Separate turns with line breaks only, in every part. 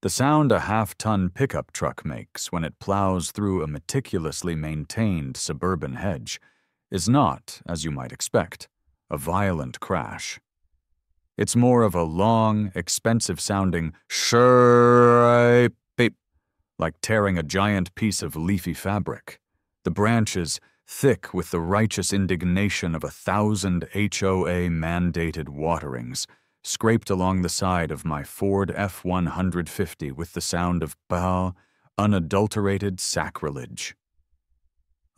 The sound a half-ton pickup truck makes when it plows through a meticulously maintained suburban hedge is not, as you might expect, a violent crash. It's more of a long, expensive-sounding shripe, like tearing a giant piece of leafy fabric, the branches thick with the righteous indignation of 1,000 HOA mandated waterings, scraped along the side of my Ford F-150 with the sound of unadulterated sacrilege.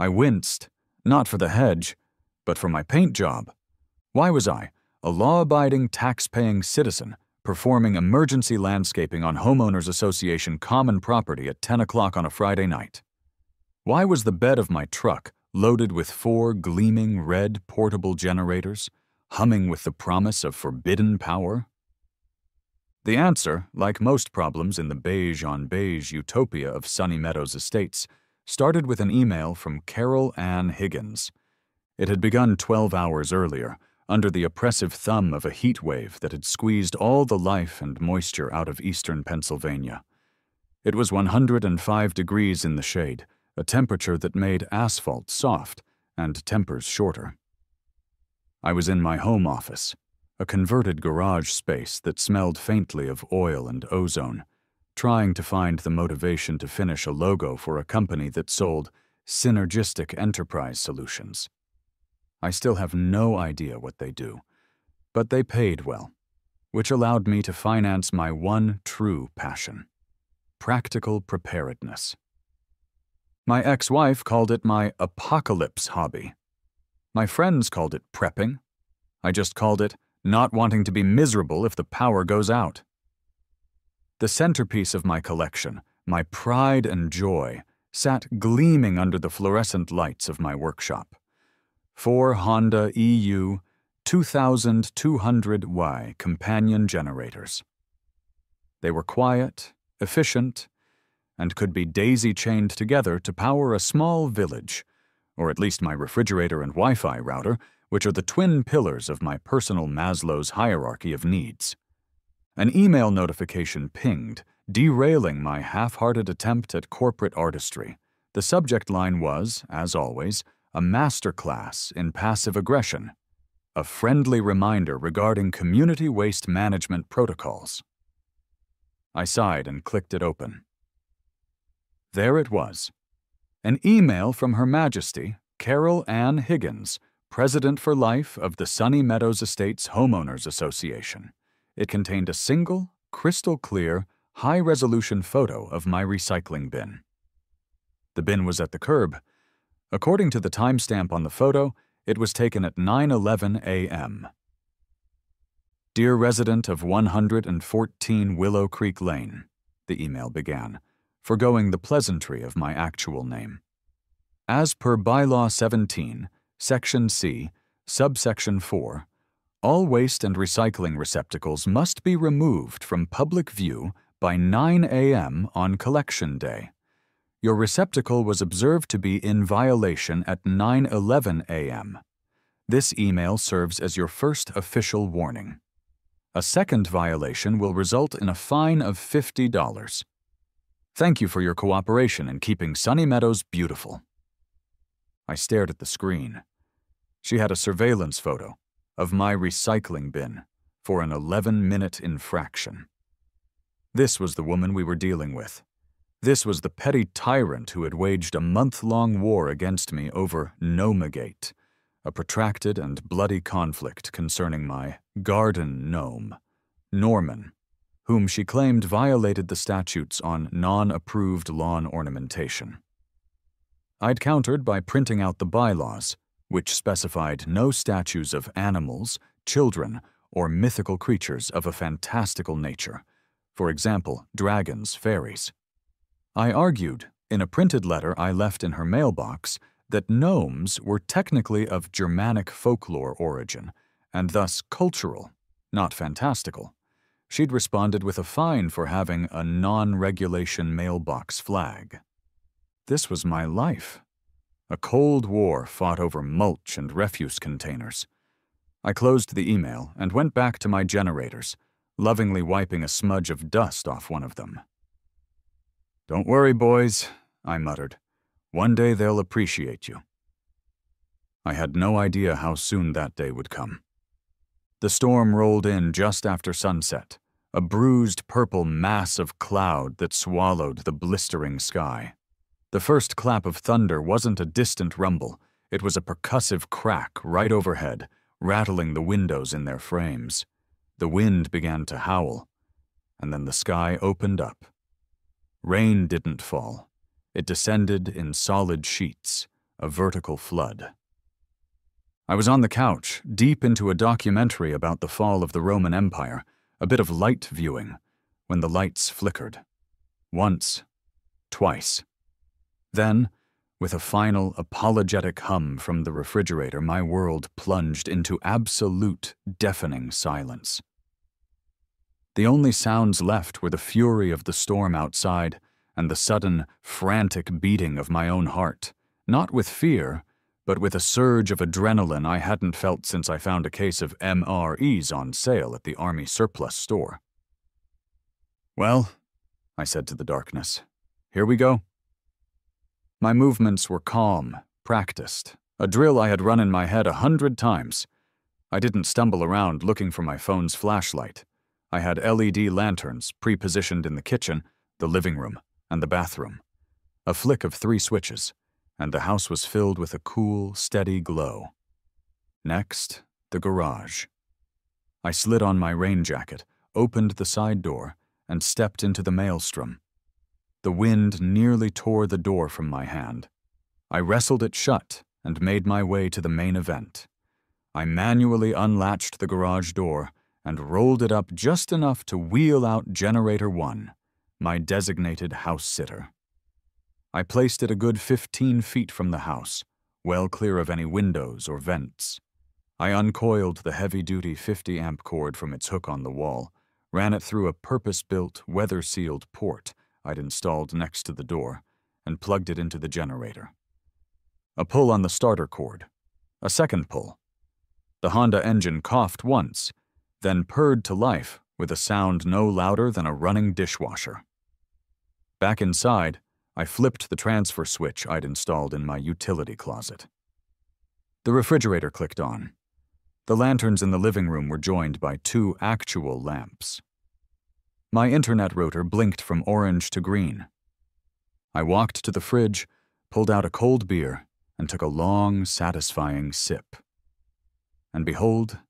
I winced, not for the hedge, but for my paint job. Why was I, a law-abiding, tax-paying citizen, performing emergency landscaping on Homeowners Association common property at 10 o'clock on a Friday night? Why was the bed of my truck loaded with 4 gleaming red portable generators, humming with the promise of forbidden power? The answer, like most problems in the beige-on-beige utopia of Sunny Meadows Estates, started with an email from Carol Ann Higgins. It had begun 12 hours earlier, under the oppressive thumb of a heat wave that had squeezed all the life and moisture out of eastern Pennsylvania. It was 105 degrees in the shade, a temperature that made asphalt soft and tempers shorter. I was in my home office, a converted garage space that smelled faintly of oil and ozone, trying to find the motivation to finish a logo for a company that sold synergistic enterprise solutions. I still have no idea what they do, but they paid well, which allowed me to finance my one true passion: practical preparedness. My ex-wife called it my apocalypse hobby. My friends called it prepping. I just called it not wanting to be miserable if the power goes out. The centerpiece of my collection, my pride and joy, sat gleaming under the fluorescent lights of my workshop. 4 Honda EU 2200Y companion generators. They were quiet, efficient, and could be daisy-chained together to power a small village, or at least my refrigerator and Wi-Fi router, which are the twin pillars of my personal Maslow's hierarchy of needs. An email notification pinged, derailing my half-hearted attempt at corporate artistry. The subject line was, as always, a masterclass in passive aggression, a friendly reminder regarding community waste management protocols. I sighed and clicked it open. There it was, an email from Her Majesty, Carol Ann Higgins, President for Life of the Sunny Meadows Estates Homeowners Association. It contained a single, crystal-clear, high-resolution photo of my recycling bin. The bin was at the curb. According to the timestamp on the photo, it was taken at 9:11 a.m. Dear resident of 114 Willow Creek Lane, the email began, forgoing the pleasantry of my actual name. As per Bylaw 17, Section C, Subsection 4, all waste and recycling receptacles must be removed from public view by 9 a.m. on Collection Day. Your receptacle was observed to be in violation at 9:11 a.m. This email serves as your first official warning. A second violation will result in a fine of $50. Thank you for your cooperation in keeping Sunny Meadows beautiful. I stared at the screen. She had a surveillance photo of my recycling bin for an 11-minute infraction. This was the woman we were dealing with. This was the petty tyrant who had waged a month-long war against me over Gnomegate, a protracted and bloody conflict concerning my garden gnome, Norman, whom she claimed violated the statutes on non-approved lawn ornamentation. I'd countered by printing out the bylaws, which specified no statues of animals, children, or mythical creatures of a fantastical nature, for example, dragons, fairies. I argued, in a printed letter I left in her mailbox, that gnomes were technically of Germanic folklore origin, and thus cultural, not fantastical. She'd responded with a fine for having a non-regulation mailbox flag. This was my life. A cold war fought over mulch and refuse containers. I closed the email and went back to my generators, lovingly wiping a smudge of dust off one of them. "Don't worry, boys," I muttered. "One day they'll appreciate you." I had no idea how soon that day would come. The storm rolled in just after sunset, a bruised purple mass of cloud that swallowed the blistering sky. The first clap of thunder wasn't a distant rumble, it was a percussive crack right overhead, rattling the windows in their frames. The wind began to howl, and then the sky opened up. Rain didn't fall. It descended in solid sheets, a vertical flood. I was on the couch, deep into a documentary about the fall of the Roman Empire, a bit of light viewing, when the lights flickered. Once, twice. Then, with a final apologetic hum from the refrigerator, my world plunged into absolute, deafening silence. The only sounds left were the fury of the storm outside and the sudden, frantic beating of my own heart, not with fear, but with a surge of adrenaline I hadn't felt since I found a case of MREs on sale at the Army surplus store. "Well," I said to the darkness, "here we go." My movements were calm, practiced, a drill I had run in my head 100 times. I didn't stumble around looking for my phone's flashlight. I had LED lanterns pre-positioned in the kitchen, the living room, and the bathroom. A flick of 3 switches, and the house was filled with a cool, steady glow. Next, the garage. I slid on my rain jacket, opened the side door, and stepped into the maelstrom. The wind nearly tore the door from my hand. I wrestled it shut and made my way to the main event. I manually unlatched the garage door and rolled it up just enough to wheel out Generator 1, my designated house sitter. I placed it a good 15 feet from the house, well clear of any windows or vents. I uncoiled the heavy-duty 50-amp cord from its hook on the wall, ran it through a purpose-built, weather-sealed port I'd installed next to the door, and plugged it into the generator. A pull on the starter cord. A second pull. The Honda engine coughed once, then purred to life with a sound no louder than a running dishwasher. Back inside, I flipped the transfer switch I'd installed in my utility closet. The refrigerator clicked on. The lanterns in the living room were joined by 2 actual lamps. My internet router blinked from orange to green. I walked to the fridge, pulled out a cold beer, and took a long, satisfying sip. And behold,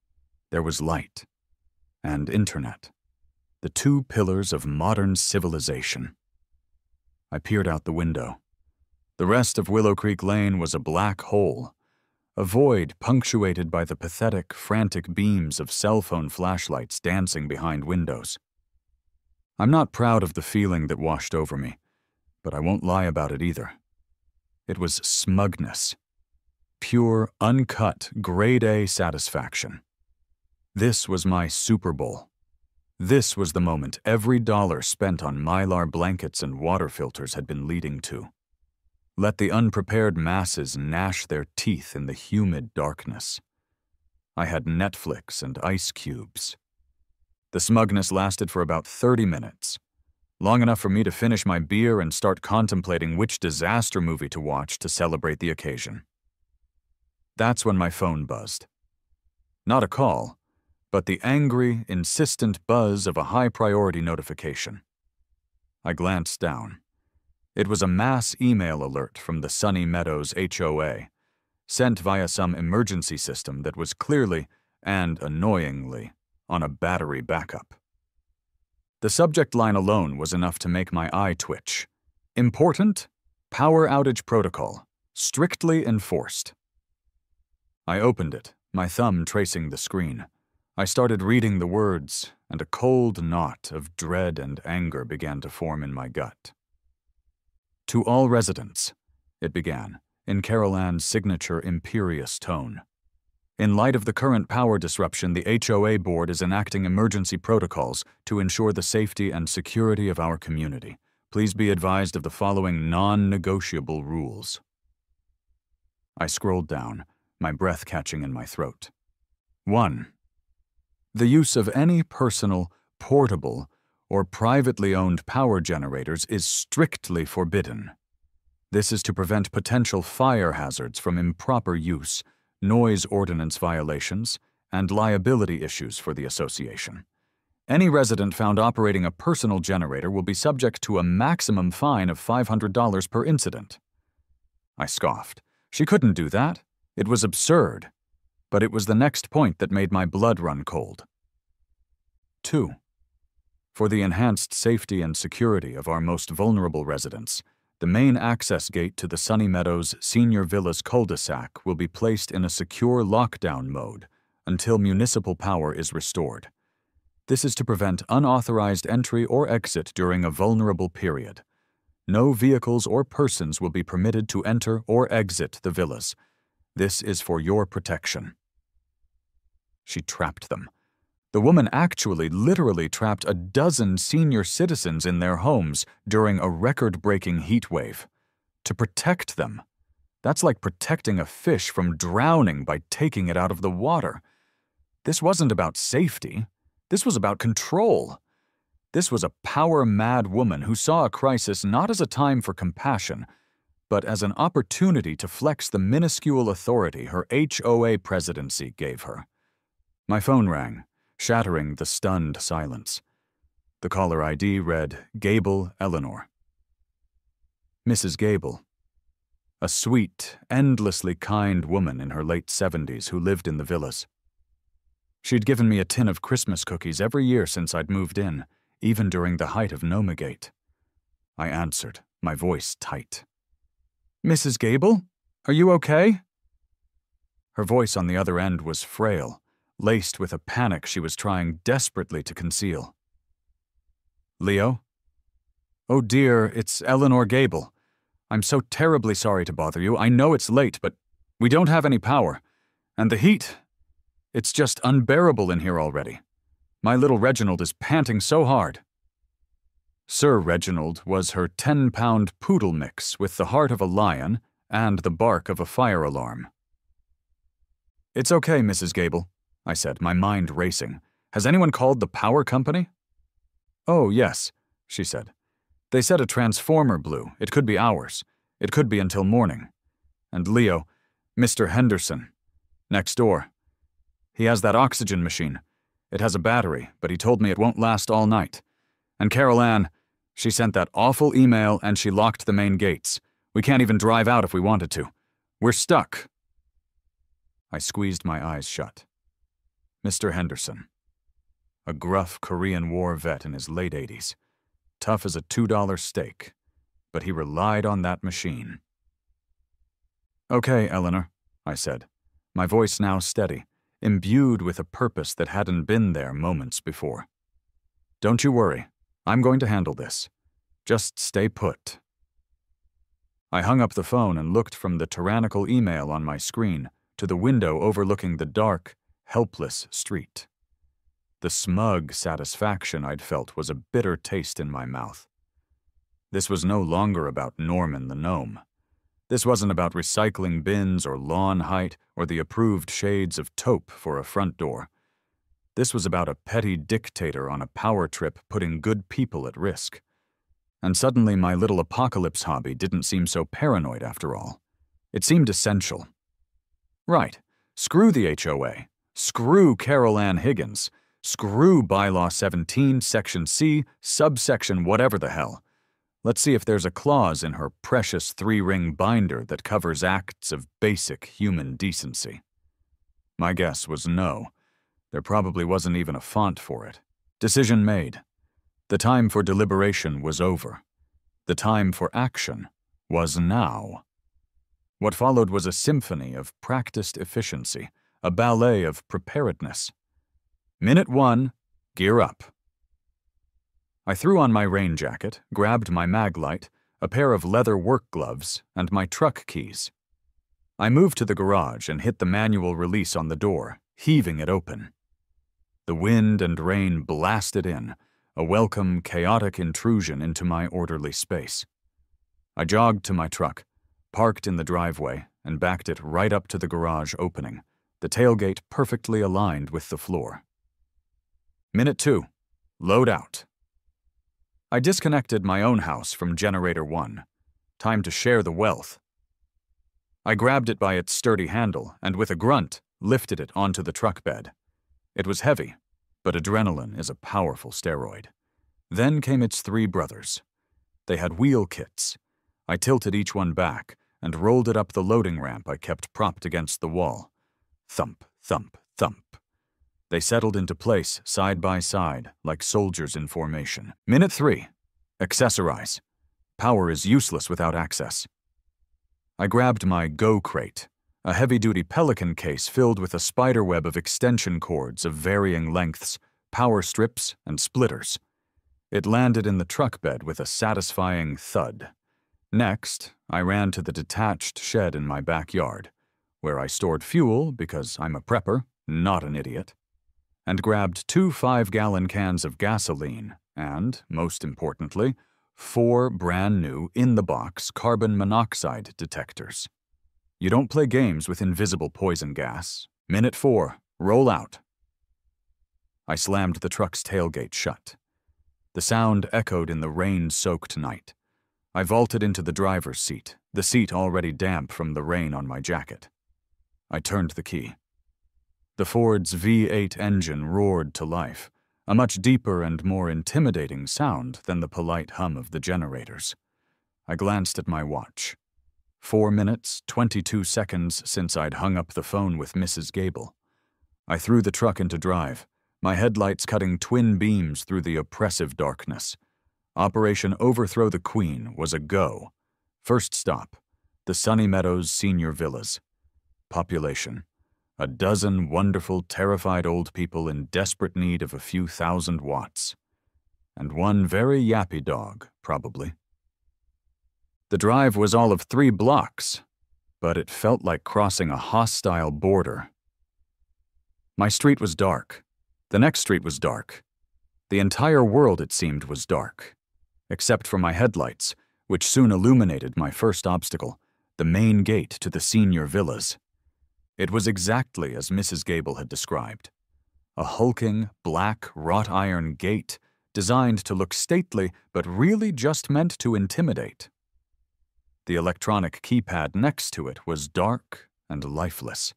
there was light and internet, the 2 pillars of modern civilization. I peered out the window. The rest of Willow Creek Lane was a black hole, a void punctuated by the pathetic, frantic beams of cell phone flashlights dancing behind windows. I'm not proud of the feeling that washed over me, but I won't lie about it either. It was smugness. Pure, uncut, grade-A satisfaction. This was my Super Bowl. This was the moment every dollar spent on Mylar blankets and water filters had been leading to. Let the unprepared masses gnash their teeth in the humid darkness. I had Netflix and ice cubes. The smugness lasted for about 30 minutes, long enough for me to finish my beer and start contemplating which disaster movie to watch to celebrate the occasion. That's when my phone buzzed. Not a call, but the angry, insistent buzz of a high-priority notification. I glanced down. It was a mass email alert from the Sunny Meadows HOA, sent via some emergency system that was clearly, and annoyingly, on a battery backup. The subject line alone was enough to make my eye twitch. Important? Power outage protocol. Strictly enforced. I opened it, my thumb tracing the screen. I started reading the words, and a cold knot of dread and anger began to form in my gut. "To all residents," it began, in Carol Ann's signature imperious tone. "In light of the current power disruption, the HOA board is enacting emergency protocols to ensure the safety and security of our community. Please be advised of the following non-negotiable rules." I scrolled down, my breath catching in my throat. 1. The use of any personal, portable, or privately owned power generators is strictly forbidden. This is to prevent potential fire hazards from improper use, noise ordinance violations, and liability issues for the association. Any resident found operating a personal generator will be subject to a maximum fine of $500 per incident. I scoffed. She couldn't do that. It was absurd. But it was the next point that made my blood run cold. 2. For the enhanced safety and security of our most vulnerable residents, the main access gate to the Sunny Meadows Senior Villas cul-de-sac will be placed in a secure lockdown mode until municipal power is restored. This is to prevent unauthorized entry or exit during a vulnerable period. No vehicles or persons will be permitted to enter or exit the villas. This is for your protection. She trapped them. The woman actually literally trapped a dozen senior citizens in their homes during a record-breaking heat wave. To protect them. That's like protecting a fish from drowning by taking it out of the water. This wasn't about safety. This was about control. This was a power-mad woman who saw a crisis not as a time for compassion, but as an opportunity to flex the minuscule authority her HOA presidency gave her. My phone rang, shattering the stunned silence. The caller ID read, Gable Eleanor. Mrs. Gable. A sweet, endlessly kind woman in her late 70s who lived in the villas. She'd given me a tin of Christmas cookies every year since I'd moved in, even during the height of Nomagate. I answered, my voice tight. Mrs. Gable? Are you okay? Her voice on the other end was frail, laced with a panic she was trying desperately to conceal. Leo? Oh dear, it's Eleanor Gable. I'm so terribly sorry to bother you. I know it's late, but we don't have any power. And the heat, it's just unbearable in here already. My little Reginald is panting so hard. Sir Reginald was her 10-pound poodle mix with the heart of a lion and the bark of a fire alarm. It's okay, Mrs. Gable, I said, my mind racing. Has anyone called the power company? Oh, yes, she said. They said a transformer blew. It could be hours. It could be until morning. And Leo, Mr. Henderson, next door. He has that oxygen machine. It has a battery, but he told me it won't last all night. And Carol Ann, she sent that awful email and she locked the main gates. We can't even drive out if we wanted to. We're stuck. I squeezed my eyes shut. Mr. Henderson. A gruff Korean War vet in his late 80s. Tough as a $2 steak. But he relied on that machine. Okay, Eleanor, I said, my voice now steady, imbued with a purpose that hadn't been there moments before. Don't you worry. I'm going to handle this. Just stay put. I hung up the phone and looked from the tyrannical email on my screen to the window overlooking the dark, helpless street. The smug satisfaction I'd felt was a bitter taste in my mouth. This was no longer about Norman the gnome. This wasn't about recycling bins or lawn height or the approved shades of taupe for a front door. This was about a petty dictator on a power trip putting good people at risk. And suddenly my little apocalypse hobby didn't seem so paranoid after all. It seemed essential. Right. Screw the HOA. Screw Carol Ann Higgins. Screw Bylaw 17, Section C, subsection whatever the hell. Let's see if there's a clause in her precious 3-ring binder that covers acts of basic human decency. My guess was no. There probably wasn't even a font for it. Decision made. The time for deliberation was over. The time for action was now. What followed was a symphony of practiced efficiency, a ballet of preparedness. Minute 1, gear up. I threw on my rain jacket, grabbed my mag light, a pair of leather work gloves, and my truck keys. I moved to the garage and hit the manual release on the door, heaving it open. The wind and rain blasted in, a welcome, chaotic intrusion into my orderly space. I jogged to my truck, parked in the driveway, and backed it right up to the garage opening, the tailgate perfectly aligned with the floor. Minute 2, load out. I disconnected my own house from generator 1. Time to share the wealth. I grabbed it by its sturdy handle and with a grunt, lifted it onto the truck bed. It was heavy, but adrenaline is a powerful steroid. Then came its 3 brothers. They had wheel kits. I tilted each one back and rolled it up the loading ramp I kept propped against the wall. Thump, thump, thump. They settled into place side by side like soldiers in formation. Minute 3. Accessorize. Power is useless without access. I grabbed my Go crate, a heavy-duty Pelican case filled with a spiderweb of extension cords of varying lengths, power strips, and splitters. It landed in the truck bed with a satisfying thud. Next, I ran to the detached shed in my backyard, where I stored fuel because I'm a prepper, not an idiot, and grabbed 2 5-gallon cans of gasoline and, most importantly, 4 brand-new in-the-box carbon monoxide detectors. You don't play games with invisible poison gas. Minute 4. Roll out. I slammed the truck's tailgate shut. The sound echoed in the rain-soaked night. I vaulted into the driver's seat, the seat already damp from the rain on my jacket. I turned the key. The Ford's V8 engine roared to life, a much deeper and more intimidating sound than the polite hum of the generators. I glanced at my watch. 4 minutes, 22 seconds since I'd hung up the phone with Mrs. Gable. I threw the truck into drive, my headlights cutting twin beams through the oppressive darkness. Operation Overthrow the Queen was a go. First stop, the Sunny Meadows Senior Villas. Population, a dozen wonderful, terrified old people in desperate need of a few thousand watts. And one very yappy dog, probably. The drive was all of 3 blocks, but it felt like crossing a hostile border. My street was dark. The next street was dark. The entire world, it seemed, was dark, except for my headlights, which soon illuminated my first obstacle, the main gate to the senior villas. It was exactly as Mrs. Gable had described. A hulking, black, wrought-iron gate designed to look stately but really just meant to intimidate. The electronic keypad next to it was dark and lifeless.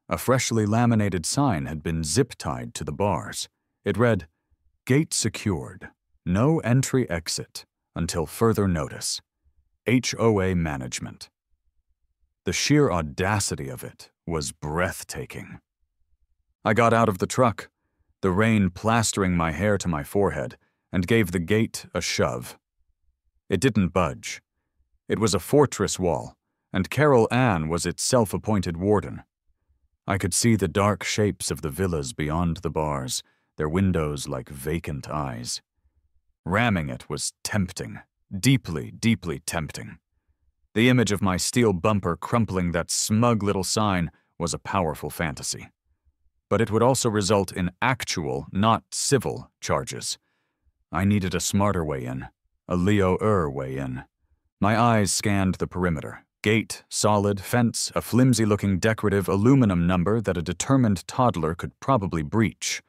A freshly laminated sign had been zip-tied to the bars. It read, "Gate secured. No entry-exit until further notice. HOA management." The sheer audacity of it was breathtaking. I got out of the truck, the rain plastering my hair to my forehead, and gave the gate a shove. It didn't budge. It was a fortress wall, and Carol Ann was its self-appointed warden. I could see the dark shapes of the villas beyond the bars, their windows like vacant eyes. Ramming it was tempting, deeply, deeply tempting. The image of my steel bumper crumpling that smug little sign was a powerful fantasy. But it would also result in actual, not civil, charges. I needed a smarter way in, a Leo-er way in. My eyes scanned the perimeter. Gate, solid, fence, a flimsy-looking decorative aluminum number that a determined toddler could probably breach.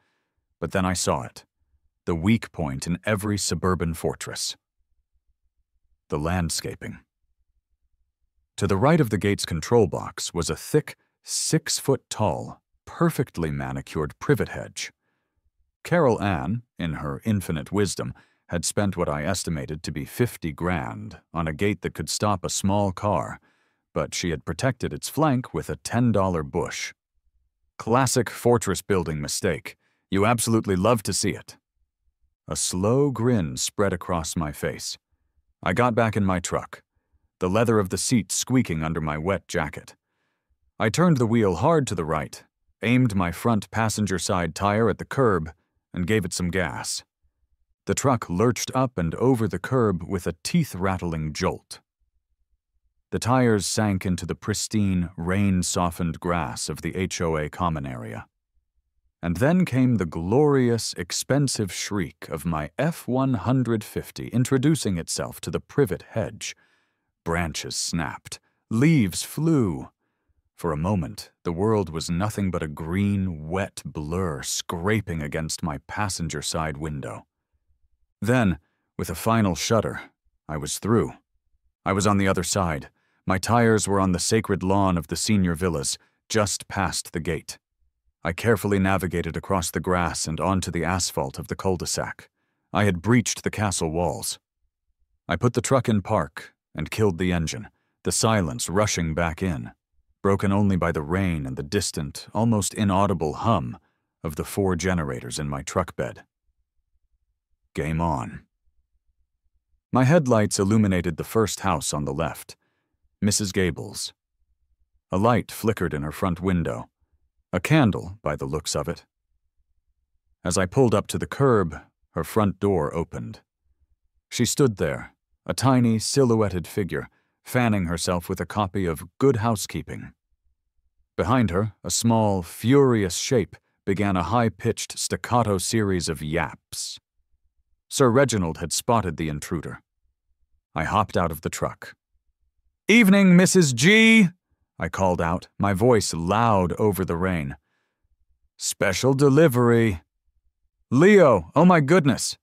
But then I saw it. The weak point in every suburban fortress. The landscaping. To the right of the gate's control box was a thick, 6-foot-tall, perfectly manicured privet hedge. Carol Ann, in her infinite wisdom, had spent what I estimated to be $50,000 on a gate that could stop a small car, but she had protected its flank with a $10 bush. Classic fortress-building mistake. You absolutely love to see it. A slow grin spread across my face. I got back in my truck, the leather of the seat squeaking under my wet jacket. I turned the wheel hard to the right, aimed my front passenger side tire at the curb, and gave it some gas. The truck lurched up and over the curb with a teeth-rattling jolt. The tires sank into the pristine, rain-softened grass of the HOA common area. And then came the glorious, expensive shriek of my F-150 introducing itself to the privet hedge. Branches snapped. Leaves flew. For a moment, the world was nothing but a green, wet blur scraping against my passenger side window. Then, With a final shudder, I was through. I was on the other side. My tires were on the sacred lawn of the senior villas, just past the gate. I carefully navigated across the grass and onto the asphalt of the cul-de-sac. I had breached the castle walls. I put the truck in park and killed the engine, the silence rushing back in, broken only by the rain and the distant, almost inaudible hum of the 4 generators in my truck bed. Game on. My headlights illuminated the first house on the left, Mrs. Gable's. A light flickered in her front window, a candle by the looks of it. As I pulled up to the curb, her front door opened. She stood there, a tiny, silhouetted figure, fanning herself with a copy of Good Housekeeping. Behind her, a small, furious shape began a high-pitched staccato series of yaps. Sir Reginald had spotted the intruder. I hopped out of the truck. "Evening, Mrs. G!" I called out, my voice loud over the rain. "Special delivery." "Leo, oh my goodness!"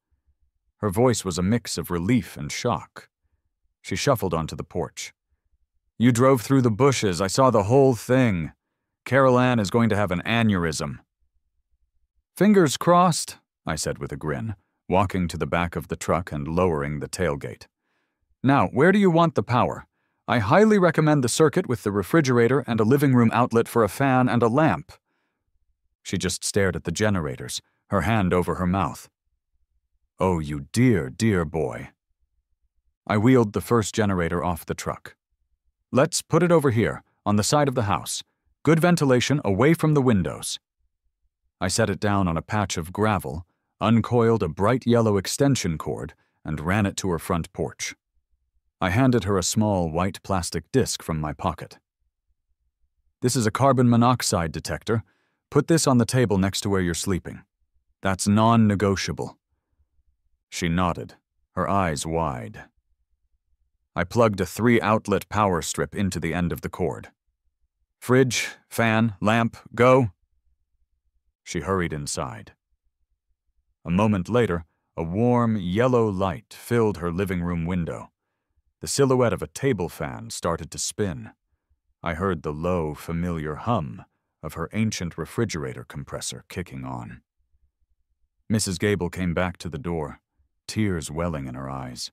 Her voice was a mix of relief and shock. She shuffled onto the porch. "You drove through the bushes. I saw the whole thing. Carol Ann is going to have an aneurysm." "Fingers crossed," I said with a grin, walking to the back of the truck and lowering the tailgate. "Now, where do you want the power? I highly recommend the circuit with the refrigerator and a living room outlet for a fan and a lamp." She just stared at the generators, her hand over her mouth. "Oh, you dear, dear boy." I wheeled the first generator off the truck. "Let's put it over here, on the side of the house. Good ventilation away from the windows." I set it down on a patch of gravel, uncoiled a bright yellow extension cord, and ran it to her front porch. I handed her a small white plastic disc from my pocket. "This is a carbon monoxide detector. Put this on the table next to where you're sleeping. That's non-negotiable." She nodded, her eyes wide. I plugged a 3-outlet power strip into the end of the cord. "Fridge, fan, lamp, go." She hurried inside. A moment later, a warm, yellow light filled her living room window. The silhouette of a table fan started to spin. I heard the low, familiar hum of her ancient refrigerator compressor kicking on. Mrs. Gable came back to the door, tears welling in her eyes.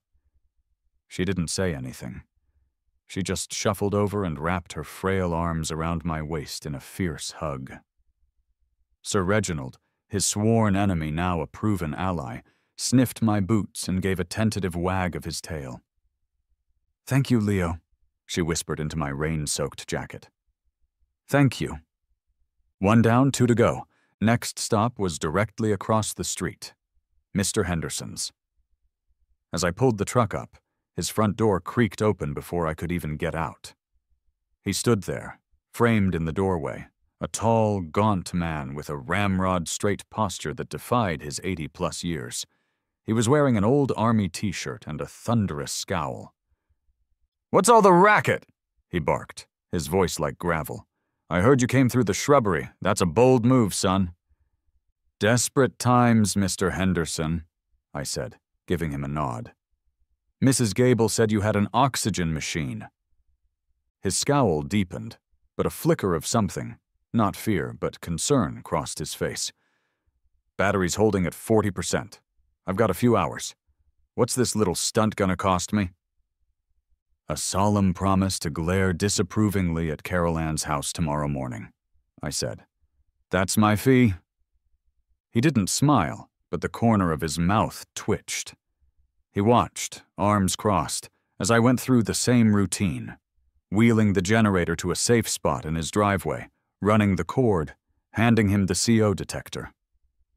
She didn't say anything. She just shuffled over and wrapped her frail arms around my waist in a fierce hug. Sir Reginald, his sworn enemy now a proven ally, sniffed my boots and gave a tentative wag of his tail. "Thank you, Leo," she whispered into my rain-soaked jacket. "Thank you." 1 down, 2 to go. Next stop was directly across the street, Mr. Henderson's. As I pulled the truck up, his front door creaked open before I could even get out. He stood there, framed in the doorway, a tall, gaunt man with a ramrod-straight posture that defied his 80-plus years. He was wearing an old army t-shirt and a thunderous scowl. "What's all the racket?" he barked, his voice like gravel. "I heard you came through the shrubbery. That's a bold move, son." "Desperate times, Mr. Henderson," I said, giving him a nod. "Mrs. Gable said you had an oxygen machine." His scowl deepened, but a flicker of something, not fear, but concern, crossed his face. "Battery's holding at 40%. I've got a few hours. What's this little stunt gonna cost me?" "A solemn promise to glare disapprovingly at Carol Ann's house tomorrow morning," I said. "That's my fee." He didn't smile, but the corner of his mouth twitched. He watched, arms crossed, as I went through the same routine, wheeling the generator to a safe spot in his driveway, running the cord, handing him the CO detector.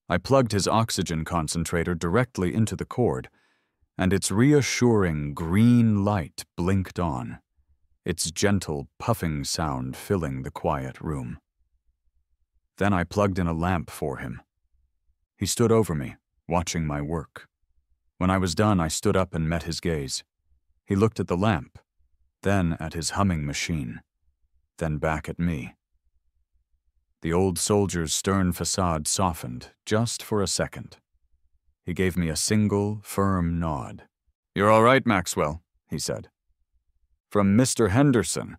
I plugged his oxygen concentrator directly into the cord, and its reassuring green light blinked on, its gentle puffing sound filling the quiet room. Then I plugged in a lamp for him. He stood over me, watching my work. When I was done, I stood up and met his gaze. He looked at the lamp, then at his humming machine, then back at me. The old soldier's stern facade softened just for a second. He gave me a single, firm nod. "You're all right, Maxwell," he said. From Mr. Henderson,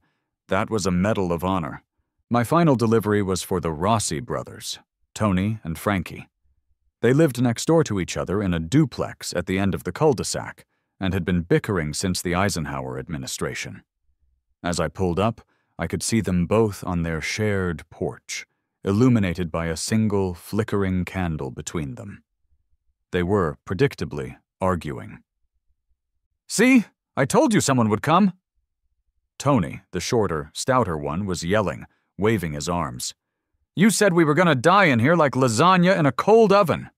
that was a Medal of Honor. My final delivery was for the Rossi brothers, Tony and Frankie. They lived next door to each other in a duplex at the end of the cul-de-sac and had been bickering since the Eisenhower administration. As I pulled up, I could see them both on their shared porch, illuminated by a single flickering candle between them. They were, predictably, arguing. "See? I told you someone would come!" Tony, the shorter, stouter one, was yelling, waving his arms. "You said we were going to die in here like lasagna in a cold oven."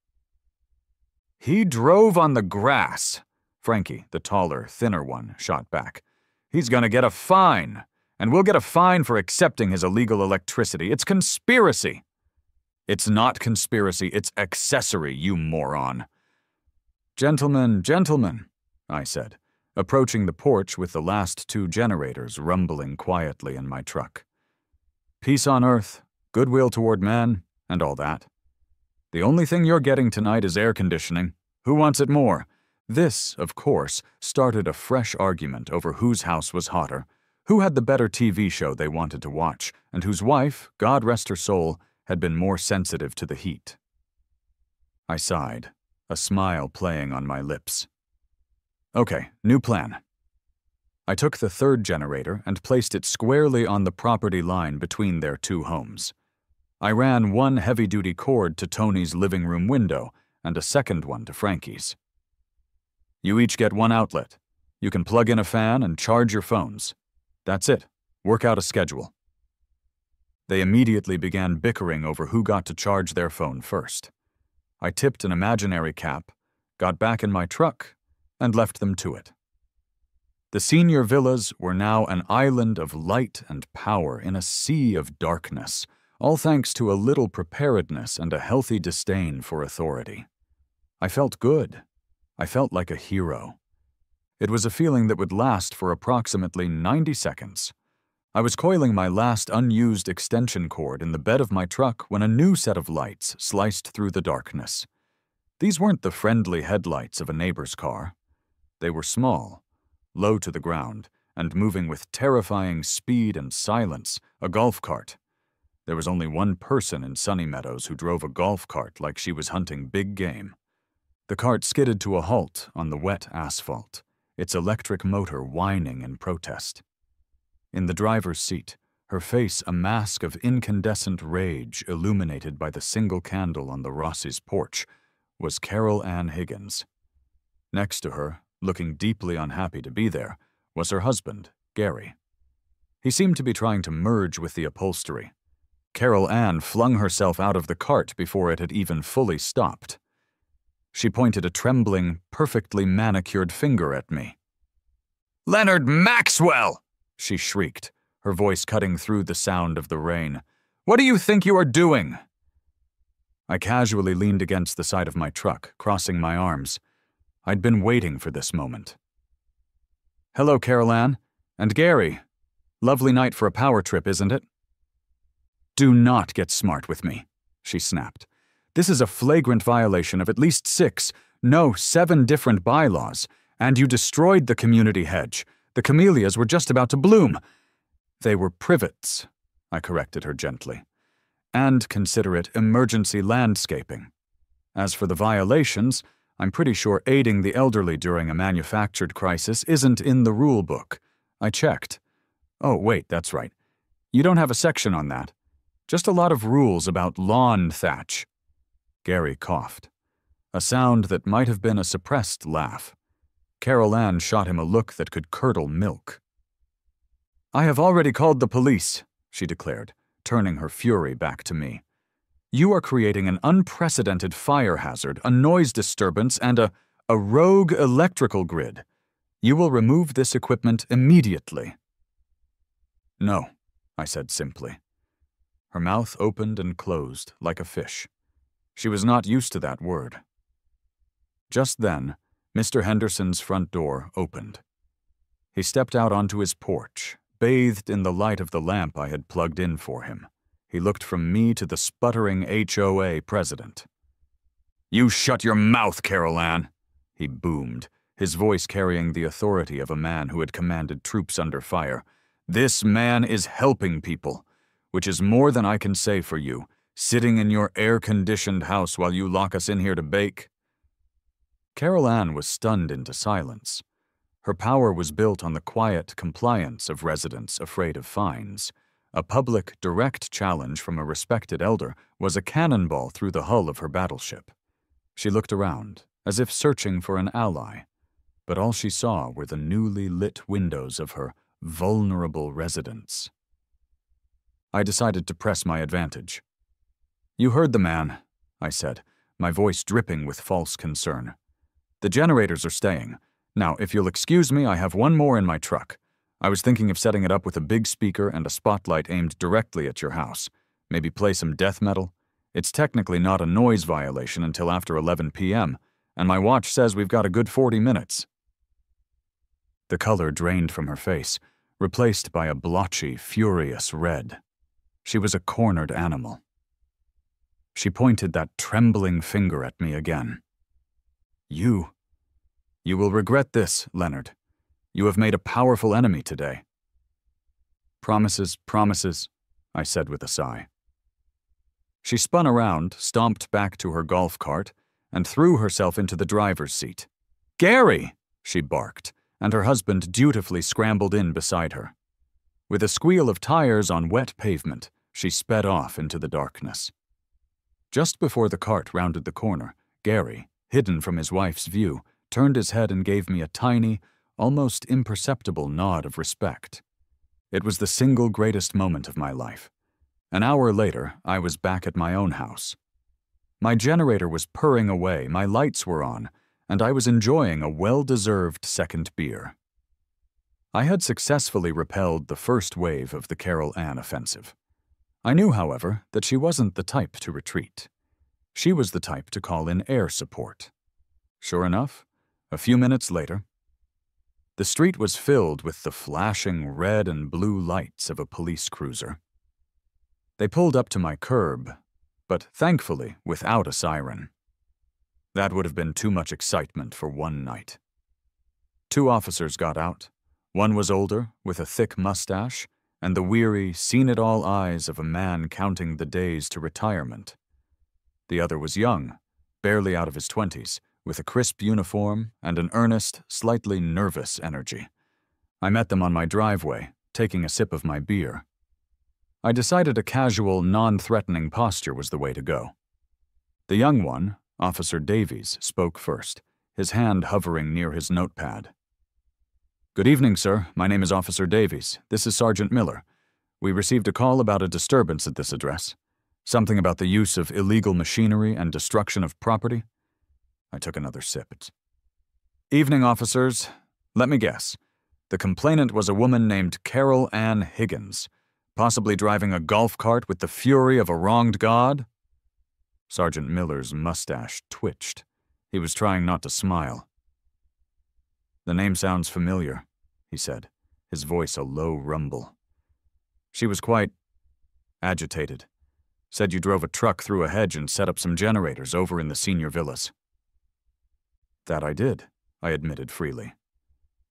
"He drove on the grass," Frankie, the taller, thinner one, shot back. "He's going to get a fine, and we'll get a fine for accepting his illegal electricity. It's conspiracy." "It's not conspiracy, it's accessory, you moron." "Gentlemen, gentlemen," I said, approaching the porch with the last 2 generators rumbling quietly in my truck. "Peace on earth, goodwill toward man, and all that. The only thing you're getting tonight is air conditioning. Who wants it more?" This, of course, started a fresh argument over whose house was hotter, who had the better TV show they wanted to watch, and whose wife, God rest her soul, had been more sensitive to the heat. I sighed, a smile playing on my lips. "Okay, new plan." I took the 3rd generator and placed it squarely on the property line between their 2 homes. I ran one heavy-duty cord to Tony's living room window and a second one to Frankie's. "You each get 1 outlet. You can plug in a fan and charge your phones. That's it. Work out a schedule." They immediately began bickering over who got to charge their phone first. I tipped an imaginary cap, got back in my truck, and left them to it. The senior villas were now an island of light and power in a sea of darkness, all thanks to a little preparedness and a healthy disdain for authority. I felt good. I felt like a hero. It was a feeling that would last for approximately 90 seconds. I was coiling my last unused extension cord in the bed of my truck when a new set of lights sliced through the darkness. These weren't the friendly headlights of a neighbor's car. They were small, low to the ground, and moving with terrifying speed and silence, a golf cart. There was only one person in Sunny Meadows who drove a golf cart like she was hunting big game. The cart skidded to a halt on the wet asphalt, its electric motor whining in protest. In the driver's seat, her face a mask of incandescent rage illuminated by the single candle on the Rossi's porch, was Carol Ann Higgins. Next to her, looking deeply unhappy to be there, was her husband, Gary. He seemed to be trying to merge with the upholstery. Carol Ann flung herself out of the cart before it had even fully stopped. She pointed a trembling, perfectly manicured finger at me. "Leonard Maxwell!" she shrieked, her voice cutting through the sound of the rain. "What do you think you are doing?" I casually leaned against the side of my truck, crossing my arms. I'd been waiting for this moment. "Hello, Carol Ann. And Gary. Lovely night for a power trip, isn't it?" "Do not get smart with me," she snapped. "This is a flagrant violation of at least 6, no, 7 different bylaws, and you destroyed the community hedge. The camellias were just about to bloom." "They were privets," I corrected her gently. "And consider it emergency landscaping. As for the violations, I'm pretty sure aiding the elderly during a manufactured crisis isn't in the rule book. I checked. Oh, wait, that's right. You don't have a section on that. Just a lot of rules about lawn thatch." Gary coughed, a sound that might have been a suppressed laugh. Carol Ann shot him a look that could curdle milk. "I have already called the police," she declared, turning her fury back to me. "You are creating an unprecedented fire hazard, a noise disturbance, and a rogue electrical grid. You will remove this equipment immediately." "No," I said simply. Her mouth opened and closed like a fish. She was not used to that word. Just then, Mr. Henderson's front door opened. He stepped out onto his porch, bathed in the light of the lamp I had plugged in for him. He looked from me to the sputtering HOA president. "You shut your mouth, Carol Ann," he boomed, his voice carrying the authority of a man who had commanded troops under fire. "This man is helping people, which is more than I can say for you, sitting in your air-conditioned house while you lock us in here to bake." Carol Ann was stunned into silence. Her power was built on the quiet compliance of residents afraid of fines. A public, direct challenge from a respected elder was a cannonball through the hull of her battleship. She looked around, as if searching for an ally, but all she saw were the newly lit windows of her vulnerable residence. I decided to press my advantage. "You heard the man," I said, my voice dripping with false concern. "The generators are staying. Now, if you'll excuse me, I have one more in my truck. I was thinking of setting it up with a big speaker and a spotlight aimed directly at your house. Maybe play some death metal. It's technically not a noise violation until after 11 p.m., and my watch says we've got a good 40 minutes. The color drained from her face, replaced by a blotchy, furious red. She was a cornered animal. She pointed that trembling finger at me again. You will regret this, Leonard. You have made a powerful enemy today." "Promises, promises," I said with a sigh. She spun around, stomped back to her golf cart, and threw herself into the driver's seat. "Gary!" she barked, and her husband dutifully scrambled in beside her. With a squeal of tires on wet pavement, she sped off into the darkness. Just before the cart rounded the corner, Gary, hidden from his wife's view, turned his head and gave me a tiny, almost imperceptible nod of respect. It was the single greatest moment of my life. An hour later, I was back at my own house. My generator was purring away, my lights were on, and I was enjoying a well-deserved second beer. I had successfully repelled the first wave of the Carol Ann offensive. I knew, however, that she wasn't the type to retreat. She was the type to call in air support. Sure enough, a few minutes later, the street was filled with the flashing red and blue lights of a police cruiser. They pulled up to my curb, but thankfully without a siren. That would have been too much excitement for one night. 2 officers got out. One was older, with a thick mustache, and the weary, seen-it-all eyes of a man counting the days to retirement. The other was young, barely out of his 20s, with a crisp uniform and an earnest, slightly nervous energy. I met them on my driveway, taking a sip of my beer. I decided a casual, non-threatening posture was the way to go. The young one, Officer Davies, spoke first, his hand hovering near his notepad. "Good evening, sir. My name is Officer Davies. This is Sergeant Miller. We received a call about a disturbance at this address. Something about the use of illegal machinery and destruction of property." I took another sip. "Evening, officers. Let me guess. The complainant was a woman named Carol Ann Higgins, possibly driving a golf cart with the fury of a wronged god?" Sergeant Miller's mustache twitched. He was trying not to smile. "The name sounds familiar," he said, his voice a low rumble. "She was quite agitated. Said you drove a truck through a hedge and set up some generators over in the senior villas." "That I did," I admitted freely.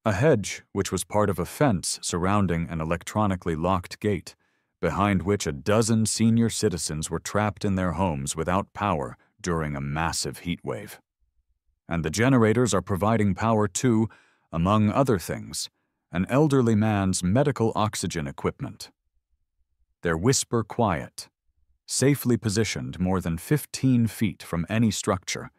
A hedge which was part of a fence surrounding an electronically locked gate, behind which a dozen senior citizens were trapped in their homes without power during a massive heat wave. And the generators are providing power to, among other things, an elderly man's medical oxygen equipment. They're whisper quiet, safely positioned more than 15 feet from any structure,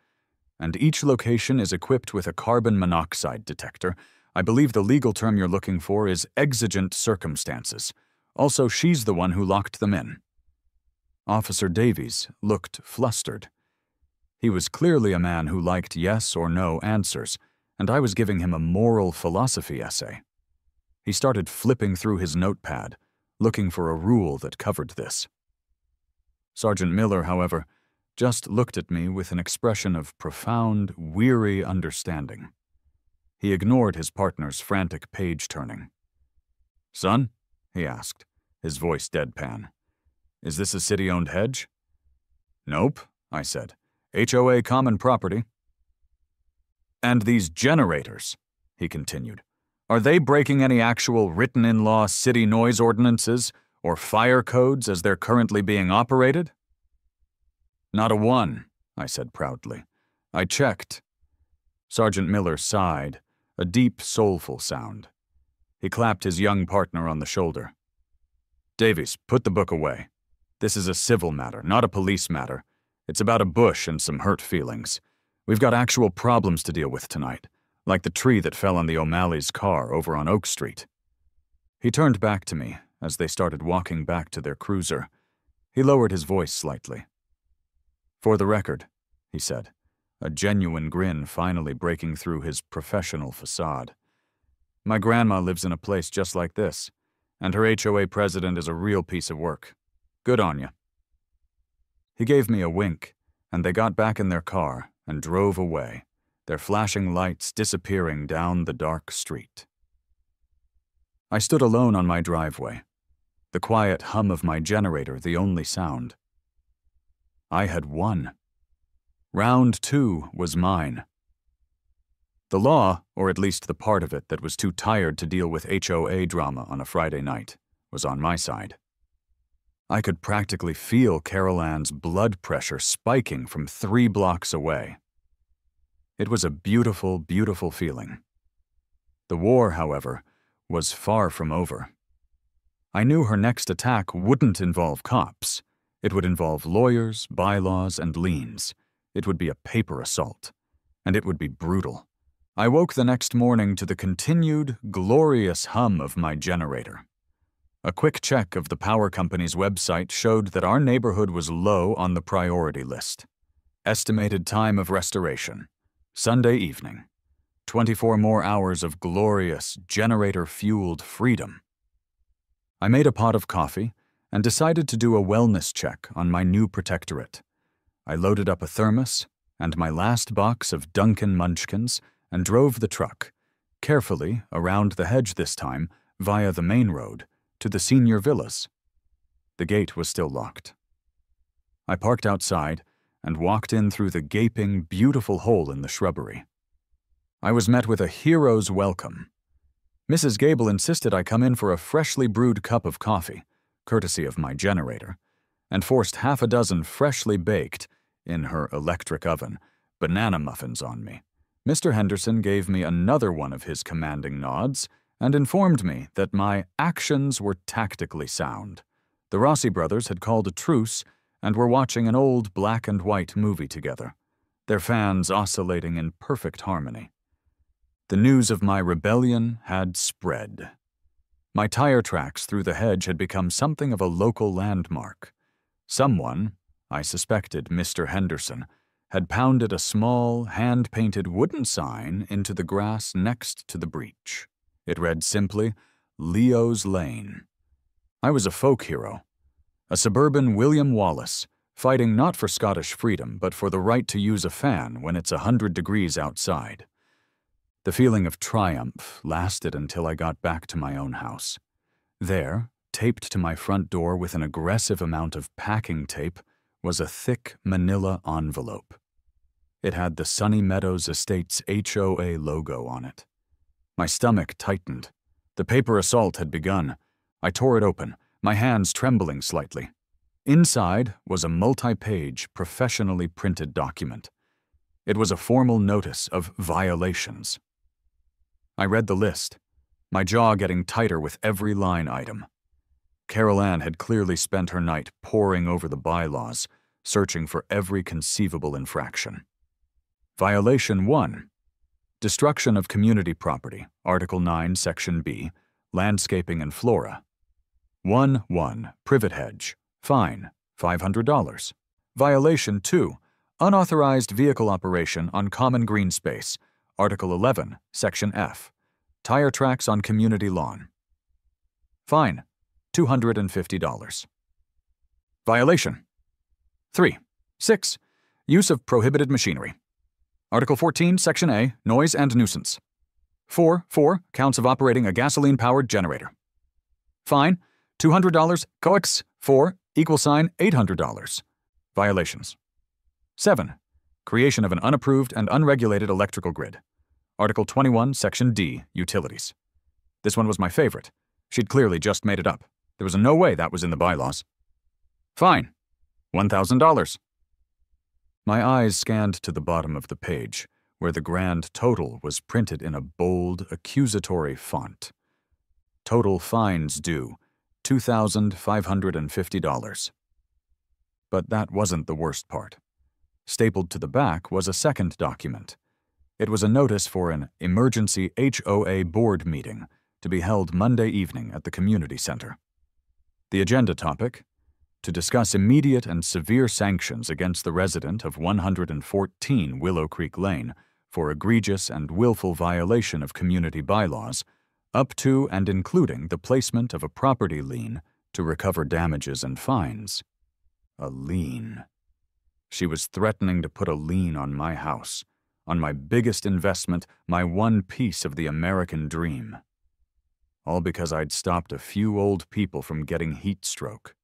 and each location is equipped with a carbon monoxide detector. I believe the legal term you're looking for is exigent circumstances. Also, she's the one who locked them in." Officer Davies looked flustered. He was clearly a man who liked yes or no answers, and I was giving him a moral philosophy essay. He started flipping through his notepad, looking for a rule that covered this. Sergeant Miller, however, just looked at me with an expression of profound, weary understanding. He ignored his partner's frantic page-turning. "Son?" he asked, his voice deadpan. "Is this a city-owned hedge?" "Nope," I said. HOA common property. And these generators, he continued, are they breaking any actual written-in-law city noise ordinances or fire codes as they're currently being operated? Not a one, I said proudly. I checked. Sergeant Miller sighed, a deep, soulful sound. He clapped his young partner on the shoulder. Davies, put the book away. This is a civil matter, not a police matter. It's about a bush and some hurt feelings. We've got actual problems to deal with tonight, like the tree that fell on the O'Malley's car over on Oak Street. He turned back to me as they started walking back to their cruiser. He lowered his voice slightly. For the record, he said, a genuine grin finally breaking through his professional facade. My grandma lives in a place just like this, and her HOA president is a real piece of work. Good on ya. He gave me a wink, and they got back in their car and drove away, their flashing lights disappearing down the dark street. I stood alone on my driveway, the quiet hum of my generator the only sound. I had won. Round 2 was mine. The law, or at least the part of it that was too tired to deal with HOA drama on a Friday night, was on my side. I could practically feel Carol Ann's blood pressure spiking from 3 blocks away. It was a beautiful, beautiful feeling. The war, however, was far from over. I knew her next attack wouldn't involve cops. It would involve lawyers, bylaws, and liens. It would be a paper assault, and it would be brutal. I woke the next morning to the continued, glorious hum of my generator. A quick check of the power company's website showed that our neighborhood was low on the priority list. Estimated time of restoration, Sunday evening. 24 more hours of glorious, generator-fueled freedom. I made a pot of coffee and decided to do a wellness check on my new protectorate. I loaded up a thermos and my last box of Dunkin' Munchkins and drove the truck, carefully around the hedge this time, via the main road, to the senior villas. The gate was still locked. I parked outside and walked in through the gaping, beautiful hole in the shrubbery. I was met with a hero's welcome. Mrs. Gable insisted I come in for a freshly brewed cup of coffee, courtesy of my generator, and forced half a dozen freshly baked, in her electric oven, banana muffins on me. Mr. Henderson gave me another one of his commanding nods and informed me that my actions were tactically sound. The Rossi brothers had called a truce and were watching an old black and white movie together, their fans oscillating in perfect harmony. The news of my rebellion had spread. My tire tracks through the hedge had become something of a local landmark. Someone, I suspected Mr. Henderson, had pounded a small, hand-painted wooden sign into the grass next to the breach. It read simply, Leo's Lane. I was a folk hero, a suburban William Wallace, fighting not for Scottish freedom, but for the right to use a fan when it's 100 degrees outside. The feeling of triumph lasted until I got back to my own house. There, taped to my front door with an aggressive amount of packing tape, was a thick manila envelope. It had the Sunny Meadows Estates HOA logo on it. My stomach tightened. The paper assault had begun. I tore it open, my hands trembling slightly. Inside was a multi-page, professionally printed document. It was a formal notice of violations. I read the list, my jaw getting tighter with every line item. Carol Ann had clearly spent her night poring over the bylaws, searching for every conceivable infraction. Violation 1. Destruction of community property, Article 9, Section B, landscaping and flora. 1.1. Privet hedge. Fine, $500. Violation 2. Unauthorized vehicle operation on common green space, Article 11, Section F. Tire tracks on community lawn. Fine, $250. Violation 3. 6. Use of prohibited machinery. Article 14, Section A, Noise and Nuisance. 4. Counts of operating a gasoline-powered generator. Fine, $200. Coex 4, $800. Violations. 7. Creation of an unapproved and unregulated electrical grid. Article 21, Section D, Utilities. This one was my favorite. She'd clearly just made it up. There was no way that was in the bylaws. Fine. $1,000. My eyes scanned to the bottom of the page, where the grand total was printed in a bold, accusatory font. Total fines due, $2,550. But that wasn't the worst part. Stapled to the back was a second document. It was a notice for an emergency HOA board meeting to be held Monday evening at the community center. The agenda topic: to discuss immediate and severe sanctions against the resident of 114 Willow Creek Lane for egregious and willful violation of community bylaws, up to and including the placement of a property lien to recover damages and fines. A lien. She was threatening to put a lien on my house, on my biggest investment, my one piece of the American dream. All because I'd stopped a few old people from getting heat stroke.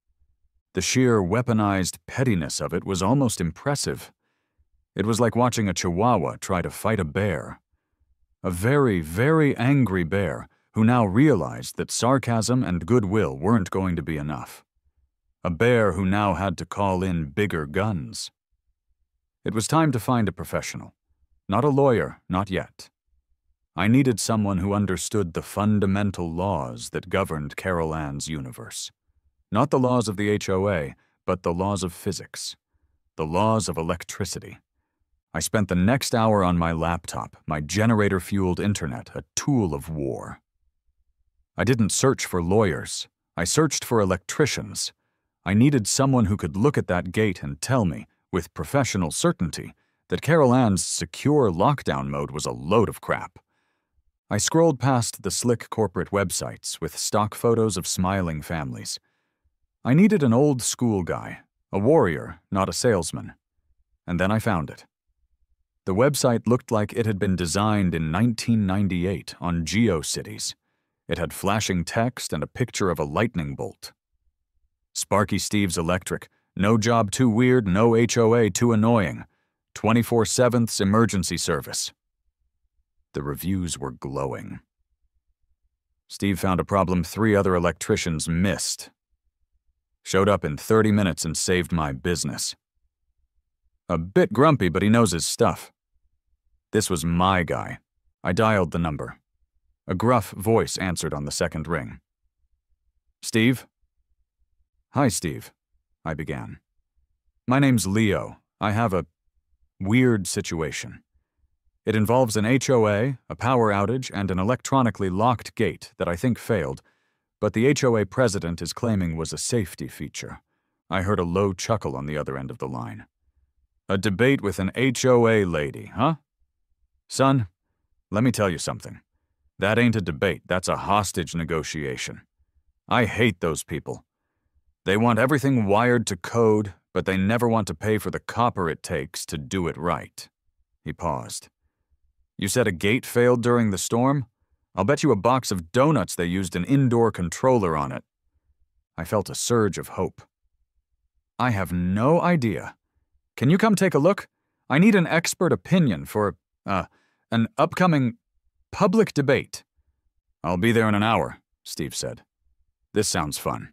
The sheer weaponized pettiness of it was almost impressive. It was like watching a chihuahua try to fight a bear. A very, very angry bear who now realized that sarcasm and goodwill weren't going to be enough. A bear who now had to call in bigger guns. It was time to find a professional. Not a lawyer, not yet. I needed someone who understood the fundamental laws that governed Carol Ann's universe. Not the laws of the HOA, but the laws of physics. The laws of electricity. I spent the next hour on my laptop, my generator-fueled internet, a tool of war. I didn't search for lawyers. I searched for electricians. I needed someone who could look at that gate and tell me, with professional certainty, that Carol Ann's secure lockdown mode was a load of crap. I scrolled past the slick corporate websites with stock photos of smiling families. I needed an old-school guy, a warrior, not a salesman. And then I found it. The website looked like it had been designed in 1998 on GeoCities. It had flashing text and a picture of a lightning bolt. Sparky Steve's Electric. No job too weird, no HOA too annoying. 24/7 emergency service. The reviews were glowing. Steve found a problem 3 other electricians missed. Showed up in 30 minutes and saved my business. A bit grumpy, but he knows his stuff. This was my guy. I dialed the number. A gruff voice answered on the second ring. Steve? Hi, Steve, I began. My name's Leo. I have a weird situation. It involves an HOA, a power outage, and an electronically locked gate that I think failed, but the HOA president is claiming was a safety feature. I heard a low chuckle on the other end of the line. A debate with an HOA lady, huh? Son, let me tell you something. That ain't a debate, that's a hostage negotiation. I hate those people. They want everything wired to code, but they never want to pay for the copper it takes to do it right. He paused. You said a gate failed during the storm? I'll bet you a box of donuts they used an indoor controller on it. I felt a surge of hope. I have no idea. Can you come take a look? I need an expert opinion for, an upcoming public debate. I'll be there in an hour, Steve said. This sounds fun.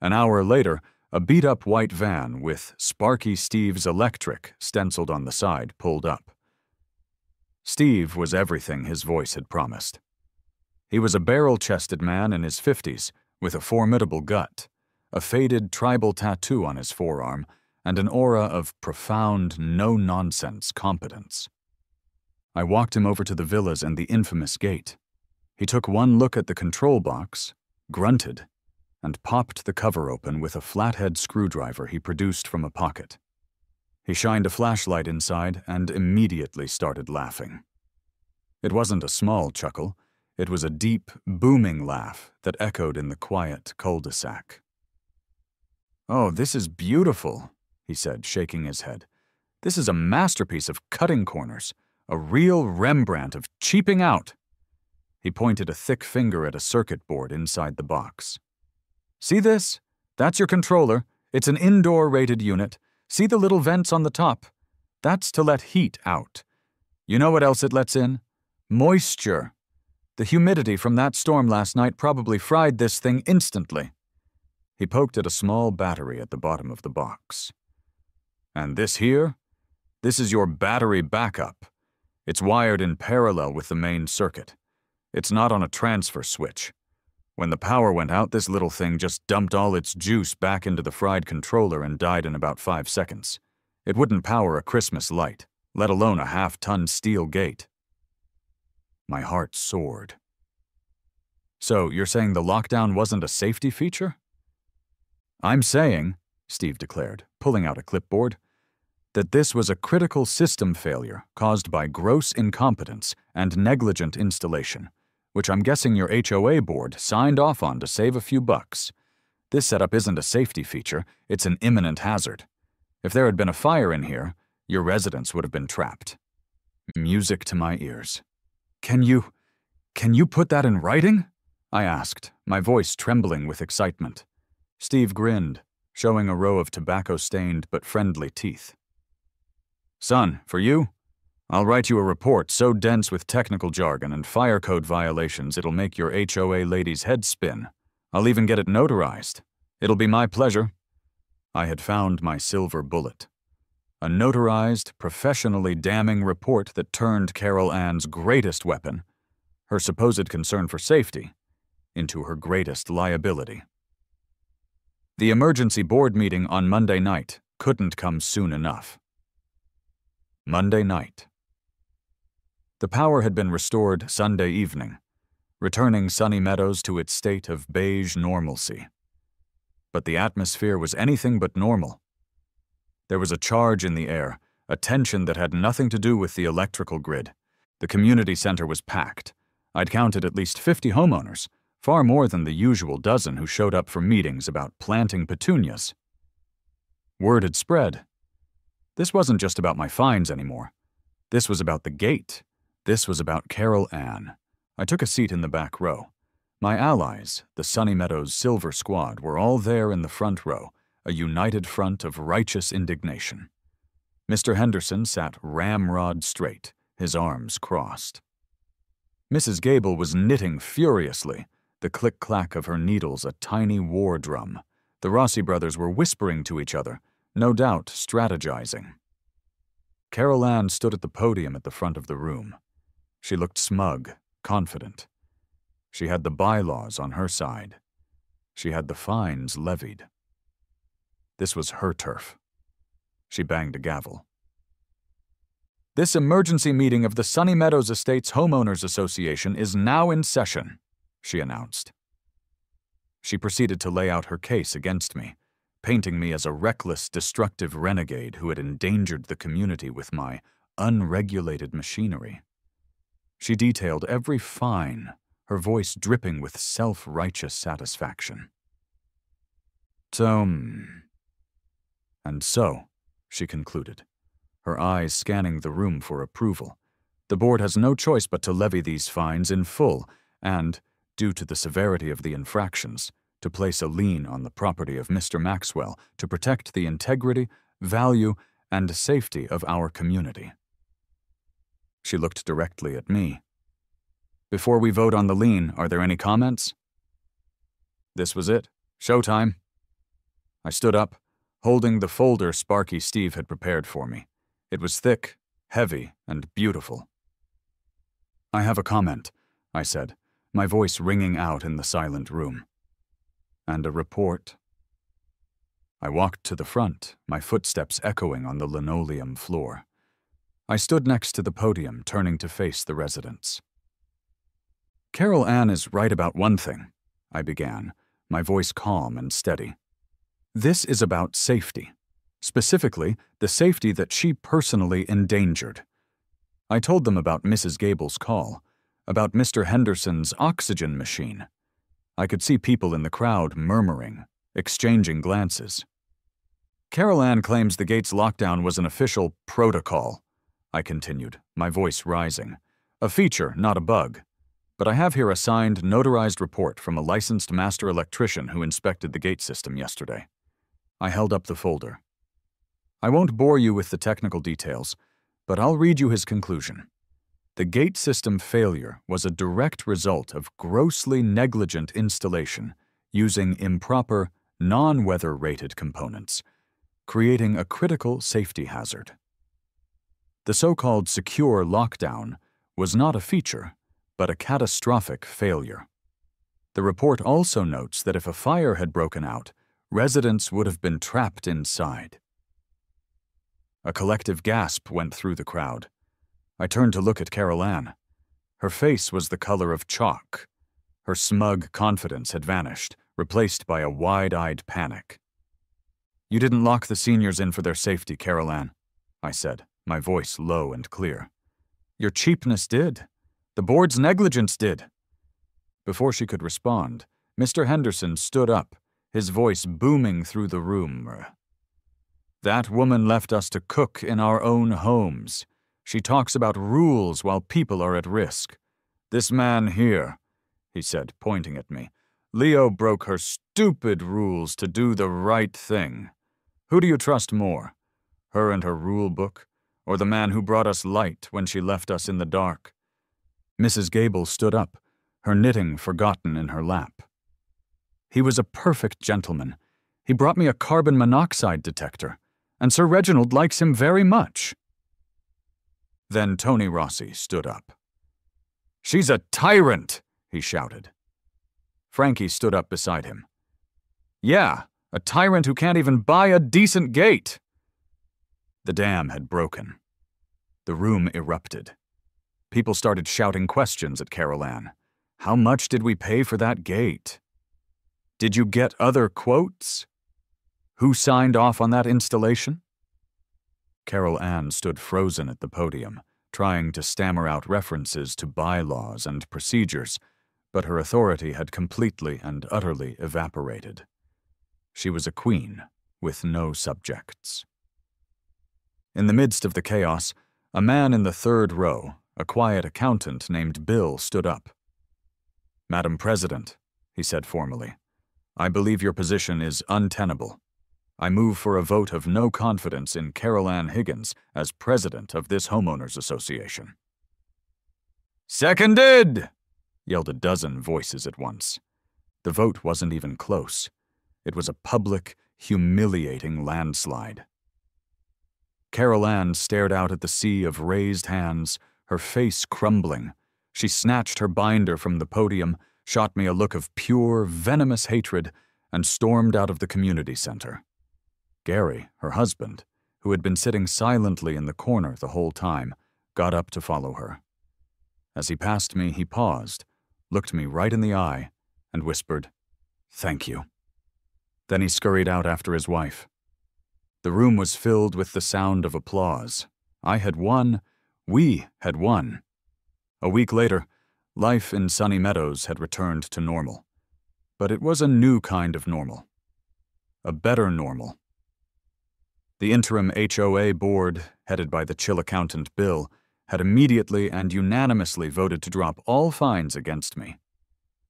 An hour later, a beat-up white van with Sparky Steve's Electric stenciled on the side pulled up. Steve was everything his voice had promised. He was a barrel-chested man in his 50s with a formidable gut, a faded tribal tattoo on his forearm, and an aura of profound, no-nonsense competence. I walked him over to the villas and the infamous gate. He took one look at the control box, grunted, and popped the cover open with a flathead screwdriver he produced from a pocket. He shined a flashlight inside and immediately started laughing. It wasn't a small chuckle. It was a deep, booming laugh that echoed in the quiet cul-de-sac. "Oh, this is beautiful," he said, shaking his head. "This is a masterpiece of cutting corners, a real Rembrandt of cheaping out." He pointed a thick finger at a circuit board inside the box. "See this? That's your controller. It's an indoor-rated unit. See the little vents on the top? That's to let heat out. You know what else it lets in? Moisture. The humidity from that storm last night probably fried this thing instantly. He poked at a small battery at the bottom of the box. And this here? This is your battery backup. It's wired in parallel with the main circuit. It's not on a transfer switch. When the power went out, this little thing just dumped all its juice back into the fried controller and died in about 5 seconds. It wouldn't power a Christmas light, let alone a half-ton steel gate. My heart soared. So, you're saying the lockdown wasn't a safety feature? I'm saying, Steve declared, pulling out a clipboard, that this was a critical system failure caused by gross incompetence and negligent installation, which I'm guessing your HOA board signed off on to save a few bucks. This setup isn't a safety feature, it's an imminent hazard. If there had been a fire in here, your residents would have been trapped. Music to my ears. Can you put that in writing? I asked, my voice trembling with excitement. Steve grinned, showing a row of tobacco-stained but friendly teeth. Son, for you, I'll write you a report so dense with technical jargon and fire code violations it'll make your HOA lady's head spin. I'll even get it notarized. It'll be my pleasure. I had found my silver bullet. A notarized, professionally damning report that turned Carol Ann's greatest weapon, her supposed concern for safety, into her greatest liability. The emergency board meeting on Monday night couldn't come soon enough. Monday night. The power had been restored Sunday evening, returning Sunny Meadows to its state of beige normalcy. But the atmosphere was anything but normal. There was a charge in the air, a tension that had nothing to do with the electrical grid. The community center was packed. I'd counted at least 50 homeowners, far more than the usual dozen who showed up for meetings about planting petunias. Word had spread. This wasn't just about my fines anymore. This was about the gate. This was about Carol Ann. I took a seat in the back row. My allies, the Sunny Meadows Silver Squad, were all there in the front row, a united front of righteous indignation. Mr. Henderson sat ramrod straight, his arms crossed. Mrs. Gable was knitting furiously, the click-clack of her needles a tiny war drum. The Rossi brothers were whispering to each other, no doubt strategizing. Carol Ann stood at the podium at the front of the room. She looked smug, confident. She had the bylaws on her side. She had the fines levied. This was her turf. She banged a gavel. This emergency meeting of the Sunny Meadows Estates Homeowners Association is now in session, she announced. She proceeded to lay out her case against me, painting me as a reckless, destructive renegade who had endangered the community with my unregulated machinery. She detailed every fine, her voice dripping with self-righteous satisfaction. And so, she concluded, her eyes scanning the room for approval, the board has no choice but to levy these fines in full and, due to the severity of the infractions, to place a lien on the property of Mr. Maxwell to protect the integrity, value, and safety of our community. She looked directly at me. Before we vote on the lien, are there any comments? This was it. Showtime. I stood up, holding the folder Sparky Steve had prepared for me. It was thick, heavy, and beautiful. I have a comment, I said, my voice ringing out in the silent room. And a report. I walked to the front, my footsteps echoing on the linoleum floor. I stood next to the podium, turning to face the residents. Carol Ann is right about one thing, I began, my voice calm and steady. This is about safety, specifically the safety that she personally endangered. I told them about Mrs. Gable's call, about Mr. Henderson's oxygen machine. I could see people in the crowd murmuring, exchanging glances. Carol Ann claims the gate's lockdown was an official protocol, I continued, my voice rising. A feature, not a bug. But I have here a signed, notarized report from a licensed master electrician who inspected the gate system yesterday. I held up the folder. I won't bore you with the technical details, but I'll read you his conclusion. The gate system failure was a direct result of grossly negligent installation using improper, non-weather-rated components, creating a critical safety hazard. The so-called secure lockdown was not a feature, but a catastrophic failure. The report also notes that if a fire had broken out, residents would have been trapped inside. A collective gasp went through the crowd. I turned to look at Carol Ann. Her face was the color of chalk. Her smug confidence had vanished, replaced by a wide-eyed panic. "You didn't lock the seniors in for their safety, Carol Ann," I said, my voice low and clear. "Your cheapness did. The board's negligence did." Before she could respond, Mr. Henderson stood up, his voice booming through the room. "That woman left us to cook in our own homes. She talks about rules while people are at risk. This man here," he said, pointing at me, "Leo broke her stupid rules to do the right thing. Who do you trust more, her and her rule book, or the man who brought us light when she left us in the dark?" Mrs. Gable stood up, her knitting forgotten in her lap. "He was a perfect gentleman. He brought me a carbon monoxide detector, and Sir Reginald likes him very much." Then Tony Rossi stood up. "She's a tyrant!" he shouted. Frankie stood up beside him. "Yeah, a tyrant who can't even buy a decent gate." The dam had broken. The room erupted. People started shouting questions at Carol Ann. How much did we pay for that gate? Did you get other quotes? Who signed off on that installation? Carol Ann stood frozen at the podium, trying to stammer out references to bylaws and procedures, but her authority had completely and utterly evaporated. She was a queen with no subjects. In the midst of the chaos, a man in the third row, a quiet accountant named Bill, stood up. "Madam President," he said formally, "I believe your position is untenable. I move for a vote of no confidence in Carol Ann Higgins as president of this homeowners association." "Seconded!" yelled a dozen voices at once. The vote wasn't even close. It was a public, humiliating landslide. Carol Ann stared out at the sea of raised hands, her face crumbling. She snatched her binder from the podium, shot me a look of pure, venomous hatred, and stormed out of the community center. Gary, her husband, who had been sitting silently in the corner the whole time, got up to follow her. As he passed me, he paused, looked me right in the eye, and whispered, "Thank you." Then he scurried out after his wife. The room was filled with the sound of applause. I had won. We had won. A week later, life in Sunny Meadows had returned to normal. But it was a new kind of normal. A better normal. The interim HOA board, headed by the chill accountant Bill, had immediately and unanimously voted to drop all fines against me.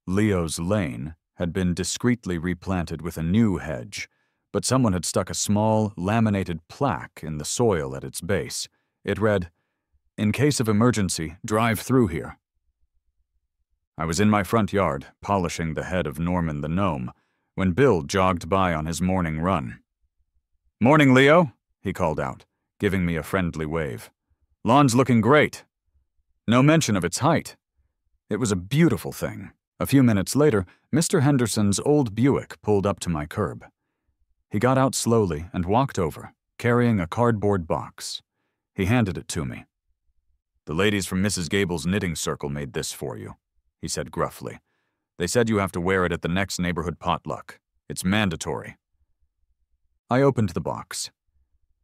Leo's Lane had been discreetly replanted with a new hedge, but someone had stuck a small, laminated plaque in the soil at its base. It read, "In case of emergency, drive through here." I was in my front yard, polishing the head of Norman the gnome, when Bill jogged by on his morning run. "Morning, Leo," he called out, giving me a friendly wave. "Lawn's looking great." No mention of its height. It was a beautiful thing. A few minutes later, Mr. Henderson's old Buick pulled up to my curb. He got out slowly and walked over, carrying a cardboard box. He handed it to me. "The ladies from Mrs. Gable's knitting circle made this for you," he said gruffly. "They said you have to wear it at the next neighborhood potluck. It's mandatory." I opened the box.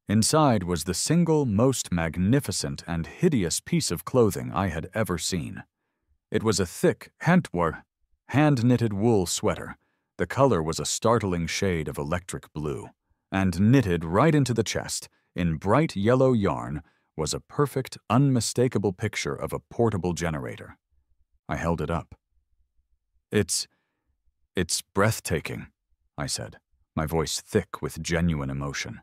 Inside was the single most magnificent and hideous piece of clothing I had ever seen. It was a thick, hand-knitted wool sweater. The color was a startling shade of electric blue, and knitted right into the chest, in bright yellow yarn, was a perfect, unmistakable picture of a portable generator. I held it up. It's breathtaking," I said, my voice thick with genuine emotion.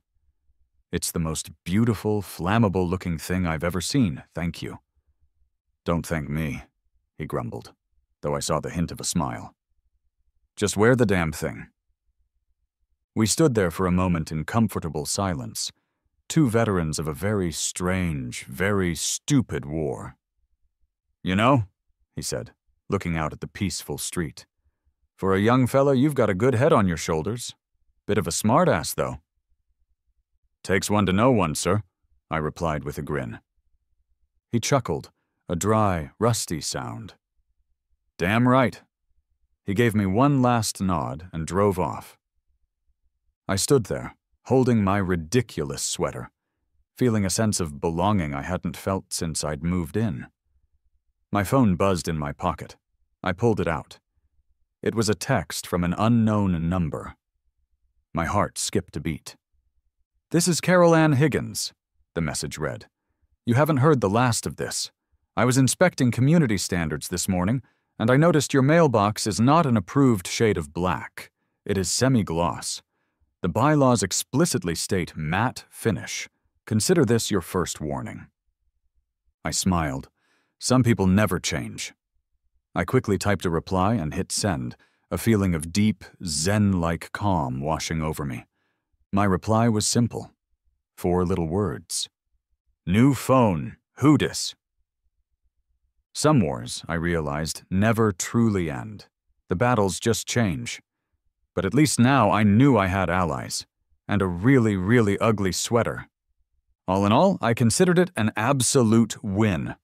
It's the most beautiful, flammable-looking thing I've ever seen, thank you." "Don't thank me," he grumbled, though I saw the hint of a smile. "Just wear the damn thing." We stood there for a moment in comfortable silence, two veterans of a very strange, very stupid war. "You know," he said, looking out at the peaceful street, "for a young fella, you've got a good head on your shoulders. Bit of a smart-ass, though." "Takes one to know one, sir," I replied with a grin. He chuckled, a dry, rusty sound. "Damn right." He gave me one last nod and drove off. I stood there, holding my ridiculous sweater, feeling a sense of belonging I hadn't felt since I'd moved in. My phone buzzed in my pocket. I pulled it out. It was a text from an unknown number. My heart skipped a beat. "This is Carol Ann Higgins," the message read. "You haven't heard the last of this. I was inspecting community standards this morning, and I noticed your mailbox is not an approved shade of black. It is semi-gloss. The bylaws explicitly state matte finish. Consider this your first warning." I smiled. Some people never change. I quickly typed a reply and hit send, a feeling of deep, zen-like calm washing over me. My reply was simple. 4 little words. "New phone. Who dis?" Some wars, I realized, never truly end. The battles just change. But at least now I knew I had allies, and a really, really ugly sweater. All in all, I considered it an absolute win.